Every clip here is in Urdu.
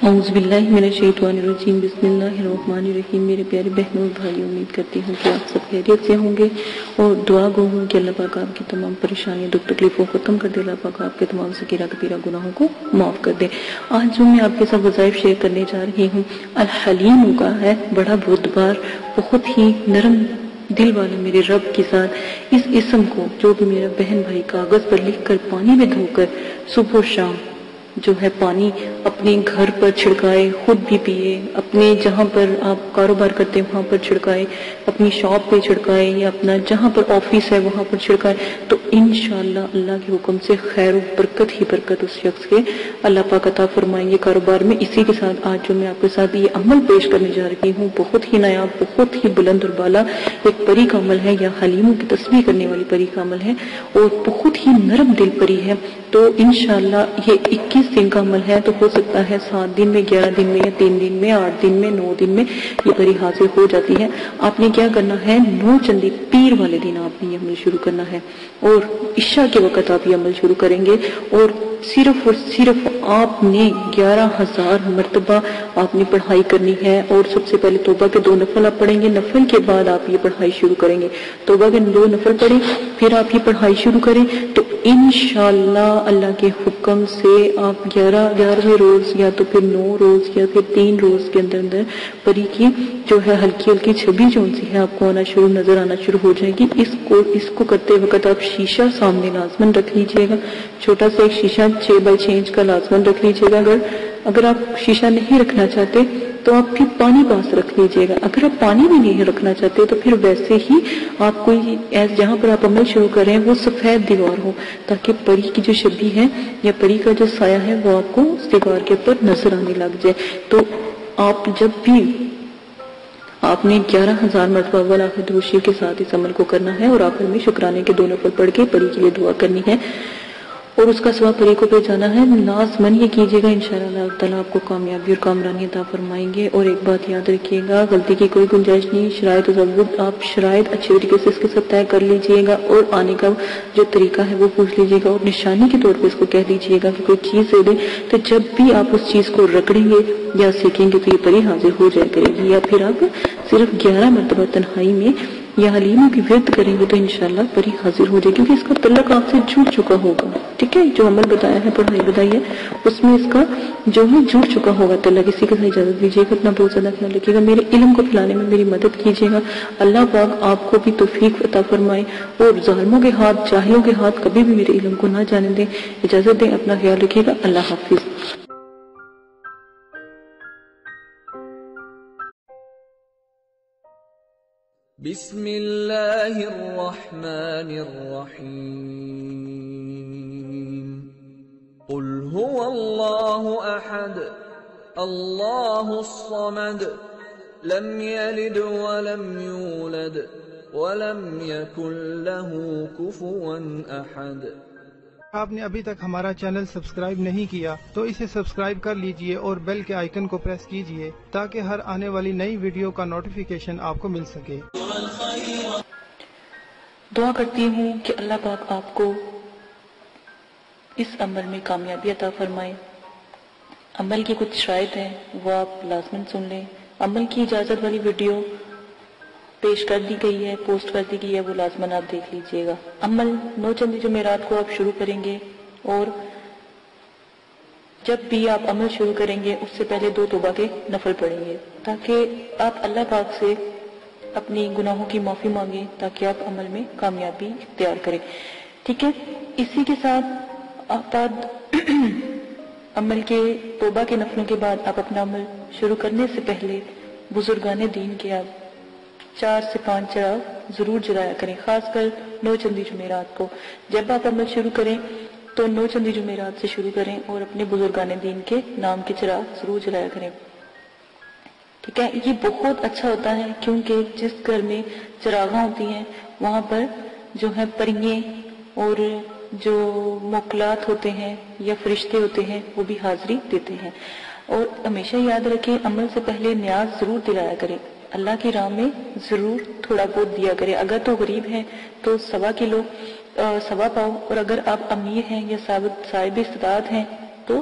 اعوذ باللہ من الشیطان الرجیم، بسم اللہ الرحمن الرحیم۔ میرے پیارے بہنوں اور بھائی، امید کرتی ہوں کہ آپ سب خیریت سے ہوں گے اور دعا گو ہوں کہ اللہ پاک آپ کی تمام پریشانیوں دکھ تکلیفوں کو ختم کر دے، اللہ پاک آپ کے تمام صغیرہ کبیرہ گناہوں کو معاف کر دے۔ آج جو میں آپ کے ساتھ وظائف شیئر کرنے جا رہی ہوں، الحلیم کا ہے، بڑا بردبار، بہت ہی نرم دل والے میرے رب کے ساتھ اس اسم کو جو بھی میرا بہن بھائی کاغذ پر لکھ کر پانی میں دھو کر صبح و شام جو ہے پانی اپنے گھر پر چھڑکائے، خود بھی پیئے، اپنے جہاں پر آپ کاروبار کرتے ہیں وہاں پر چھڑکائے، اپنی شاپ پہ چھڑکائے یا اپنا جہاں پر آفس ہے وہاں پر چھڑکائے، تو انشاءاللہ اللہ کے حکم سے خیر و برکت ہی برکت اس شخص کے اللہ پاک عطا فرمائیں گے کاروبار میں۔ اسی کے ساتھ آج جو میں آپ کے ساتھ یہ عمل پیش کرنے جا رہی ہوں، بہت ہی نایاب، بہت ہی بلند اور بالا ایک پری کا عمل ہے، یا حلیموں کی تسبیح کرنے والی پری کا عمل ہے، اور بہت ہی نرم دل پری ہے۔ تو انشاءاللہ یہ 21 دن کا عمل ہے، تو ہو سکتا ہے 7 دن میں، 11 دن میں، یا 3 دن میں، 8 دن میں، 9 دن میں یہ پری حاصل ہو جاتی ہے۔ آپ نے کیا کرنا ہے، 9 چندی پیر والے دن آپ نے یہ عمل شروع کرنا ہے، اور عشاء کے وقت آپ یہ عمل شروع کریں گے، اور صرف آپ نے 11,000 مرتبہ آپ نے پڑھائی کرنی ہے۔ اور سب سے پہلے توبہ کے 2 نفل آپ پڑھیں گے، نفل کے بعد آپ یہ پڑھائی شروع کریں گے۔ توبہ کے 2 نفل پڑھیں، پھر آپ یہ پڑھائی شروع کریں، تو انشاءاللہ اللہ کے حکم سے آپ 11ویں روز یا تو پھر 9 روز یا پھر 3 روز کے اندر پری کی جو ہے ہلکی ہلکی چھبی جو سی ہے آپ کو نظر آنا شروع ہو جائے گی۔ اس کو کرتے وقت آپ شیشہ سامنے لازمن رکھ لیجئے گا، چھوٹا سا ایک شیشہ 6x6 انچ کا لازمن رکھ لیجئے گا۔ اگر آپ شیشہ نہیں رکھنا چاہتے تو آپ پھر پانی پاس رکھ لیجئے گا۔ اگر آپ پانی بھی نہیں رکھنا چاہتے تو پھر ویسے ہی آپ کوئی جہاں پر آپ عمل شروع کریں وہ سفید دیوار ہو، تاکہ پری کی جو شبیہ ہے یا پری کا جو سایہ ہے وہ آپ کو اس دیوار کے اوپر نظر آنے لگ جائے۔ تو آپ جب بھی آپ نے 11,000 مرتبہ اول آخر درود شریف کے ساتھ اس عمل کو کرنا ہے، اور آخر میں شکرانے کے 2 نفل پڑھ کے پری کے لیے دعا کرنی ہے، اور اس کا ثواب پری کو بھیجانا ہے۔ لازمن یہ کیجیے گا، انشاءاللہ اللہ تعالیٰ آپ کو کامیابی اور کامرانی عطا فرمائیں گے۔ اور ایک بات یاد رکھیے گا، غلطی کی کوئی گنجائش نہیں، شرائط و ضوابط آپ شرائط اچھے طریقے سے اس کے ساتھ طے کر لیجئے گا، اور آنے کا جو طریقہ ہے وہ پوچھ لیجئے گا، اور نشانی کے طور پہ اس کو کہہ دیجئے گا کہ کوئی چیز دے دیں، تو جب بھی آپ اس چیز کو رگڑیں گے یا سیکھیں گے تو یہ پری حاضر ہو جائے کرے گی۔ یا پھر آپ صرف 11 مرتبہ تنہائی میں یا حلیموں کی ورد کریں گے تو انشاءاللہ پری حاضر ہو جائے، کیونکہ اس کا تعلق آپ سے جڑ چکا ہوگا۔ ٹھیک ہے، جو عمل بتایا ہے، پڑھائی بتائی ہے، اس میں اس کا جو ہے جڑ چکا ہوگا تعلق۔ اسی کے ساتھ اجازت دیجیے گا، اپنا بہت زیادہ خیال رکھیے گا، میرے علم کو پھیلانے میں میری مدد کیجیے گا۔ اللہ پاک آپ کو بھی توفیق عطا فرمائے، اور ظالموں کے ہاتھ، جاہلوں کے ہاتھ کبھی بھی میرے علم کو نہ جانے دیں۔ اجازت دیں، اپنا خیال رکھیے گا، اللہ حافظ۔ بسم اللہ الرحمن الرحیم، قل هو اللہ احد اللہ الصمد لم یلد ولم یولد ولم یکن له کفوا احد۔ آپ نے ابھی تک ہمارا چینل سبسکرائب نہیں کیا تو اسے سبسکرائب کر لیجئے اور بیل کے آئیکن کو پریس کیجئے تاکہ ہر آنے والی نئی ویڈیو کا نوٹیفیکیشن آپ کو مل سکے۔ دعا کرتی ہوں کہ اللہ پاک آپ کو اس عمل میں کامیابی عطا فرمائے۔ عمل کی کچھ شرائط ہیں وہ آپ لازماً سن لیں۔ عمل کی اجازت والی ویڈیو پیش کر دی گئی ہے، پوسٹ کر دی گئی ہے، وہ لازماً آپ دیکھ لیجئے گا۔ عمل 9 چندی جمعرات کو آپ شروع کریں گے، اور جب بھی آپ عمل شروع کریں گے اس سے پہلے 2 توبہ کے نفل پڑھیں گے، تاکہ آپ اللہ پاک سے اپنی گناہوں کی معافی مانگیں، تاکہ آپ عمل میں کامیابی اختیار کریں۔ ٹھیک ہے، اسی کے ساتھ آپ عمل کے توبہ کے نفلوں کے بعد آپ اپنا عمل شروع کرنے سے پہلے بزرگان دین کے آپ 4 سے 5 چراغ ضرور جلایا کریں، خاص کر 9 چندی جمعرات کو۔ جب آپ عمل شروع کریں تو 9 چندی جمعرات سے شروع کریں، اور اپنے بزرگان دین کے نام کے چراغ ضرور جلایا کریں۔ ٹھیک ہے، یہ بہت اچھا ہوتا ہے، کیونکہ جس گھر میں چراغاں ہوتی ہیں وہاں پر جو ہے پریے اور جو موکلات ہوتے ہیں یا فرشتے ہوتے ہیں وہ بھی حاضری دیتے ہیں۔ اور ہمیشہ یاد رکھیں، عمل سے پہلے نیاز ضرور دلایا کریں، اللہ کی راہ میں ضرور تھوڑا بہت دیا کریں۔ اگر تو غریب ہیں تو 1.25 کلو 1.25 پاؤ، اور اگر آپ امیر ہیں یا صاحب استطاعت ہیں تو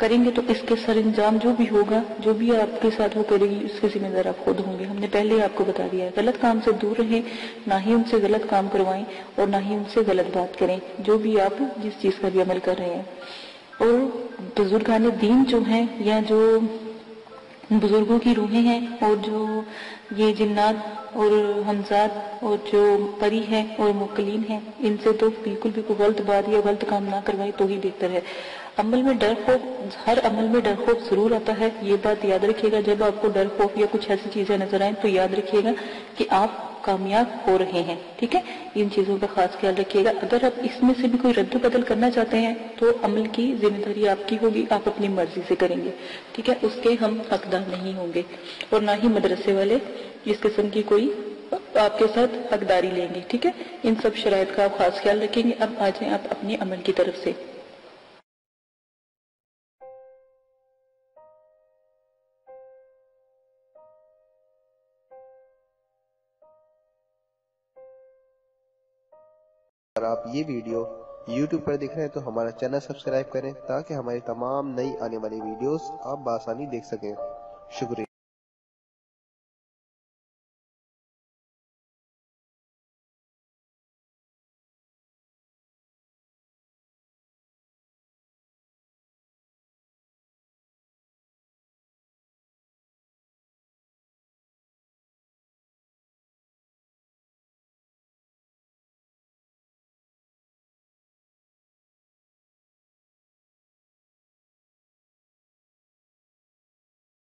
کریں گے تو اس کے سر انجام جو بھی ہوگا، جو بھی آپ کے ساتھ وہ کرے گی، اس کے ذمہ دار آپ خود ہوں گے۔ ہم نے پہلے ہی آپ کو بتا دیا ہے، غلط کام سے دور رہیں، نہ ہی ان سے غلط کام کروائیں اور نہ ہی ان سے غلط بات کریں، جو بھی آپ جس چیز کا بھی عمل کر رہے ہیں۔ اور بزرگان دین جو ہیں یا جو بزرگوں کی روحیں ہیں اور جو یہ جنات اور حمزات اور جو پری ہیں اور موکلین ہیں، ان سے تو بالکل بھی کوئی غلط بات یا غلط کام نہ کروائیں تو ہی بہتر ہے۔ عمل میں ڈر خوف، ہر عمل میں ڈر خوف ضرور آتا ہے، یہ بات یاد رکھیے گا۔ جب آپ کو ڈر خوف یا کچھ ایسی چیزیں نظر آئیں تو یاد رکھیے گا کہ آپ کامیاب ہو رہے ہیں، ٹھیک ہے؟ ان چیزوں کا خاص خیال رکھیے گا۔ اگر آپ اس میں سے بھی کوئی رد و بدل کرنا چاہتے ہیں تو عمل کی ذمہ داری آپ کی ہوگی، آپ اپنی مرضی سے کریں گے، ٹھیک ہے؟ اس کے ہم حقدار نہیں ہوں گے اور نہ ہی مدرسے والے اس قسم کی کوئی آپ کے ساتھ حقداری لیں گے، ٹھیک ہے؟ ان سب شرائط کا آپ خاص خیال رکھیں گے۔ اب آ جائیں آپ اپنے عمل کی طرف سے۔ اگر آپ یہ ویڈیو YouTube پر دیکھ رہے ہیں تو ہمارا چینل سبسکرائب کریں تاکہ ہماری تمام نئی آنے والی ویڈیوز آپ بآسانی دیکھ سکیں۔ شکریہ۔